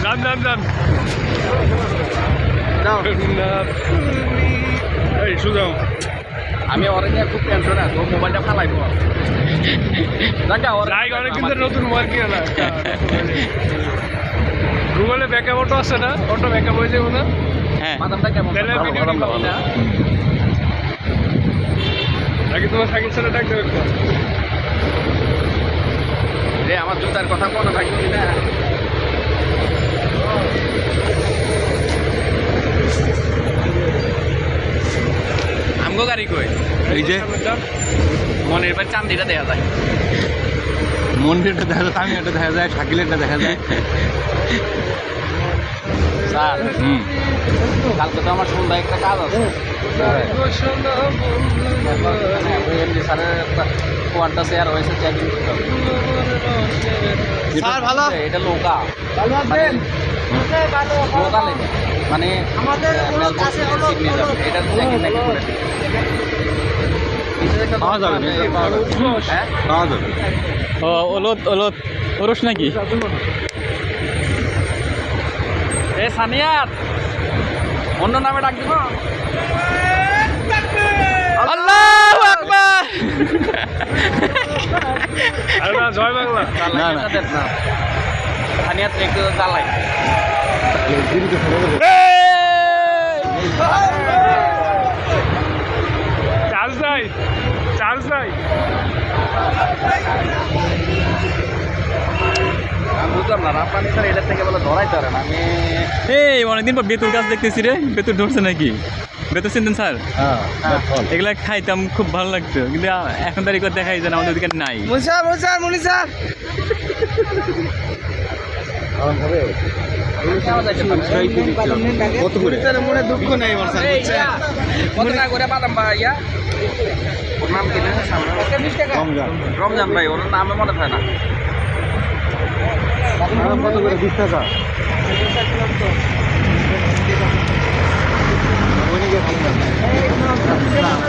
যান যান যান এই সুজাও আমি ওরে নিয়ে খুব টেনশন আছে, ও মোবাইলটা ফালাইবো। অনেক কিন্তু নতুন মোবাইল কিনা না গুগলে ব্যাকআপ অটো আছে না, অটো ব্যাকআপ হয়ে যাবো না। হ্যাঁ বাদামটা কেমন? তাহলে ভিডিও পাবো না নাকি তোমার সাইকেল ছেড়ে ডাক দেবে একটু রে আমার জুতার কথা মনে থাকবে না। আমগো গাড়ি কই? এই যে মনের এবার চান্দিটা দেখা যায়। মন্দিরটা দেখা যায়, তামিয়াটা দেখা যায়, শাকিলেরটা দেখা যায়। স্যার কালকে তো আমার সন্ধ্যায় একটা কাজ আছে। এমনি স্যারের একটা কোয়ারটা শেয়ার হয়েছে, চেকিং করতে হবে। স্যার ভালো, এটা লোকা লোকালে মানে এটা চেকিং নাকি করে পাওয়া যাবে না, এটা পাওয়া যাবে। হ্যাঁ পাওয়া যাবে। ও ওলত ওলত ওরস নাকি? এ সানিয়াত অন্য নামে ডাক দিব। আল্লাহু আকবার। আরে না জয় বাংলা না, না। সানিয়াত একটু জ্বালাই। চার্জ নাই চার্জ নাই আমি বুঝলাম না, রাপানি স্যার এটার থেকে বলে ধরাইতে পারে না। আমি এই অনেকদিন পর বেতুর গাছ দেখতেছি রে, বেতুর ধরছে নাকি? বেতুর চিনতেন স্যার? হ্যাঁ, এগুলা খাইতাম, খুব ভালো লাগতো, কিন্তু এখন তারিখ দেখাই যায় না, আমাদের ওদিকে নাই। কত করে? এই ইয়া, কত টাকা করে বাদাম ভাই ইয়া? ওর নাম কি না? রমজান। রমজান ভাই, ওর নামে মনে থাকে না। কত করে? 20 টাকা।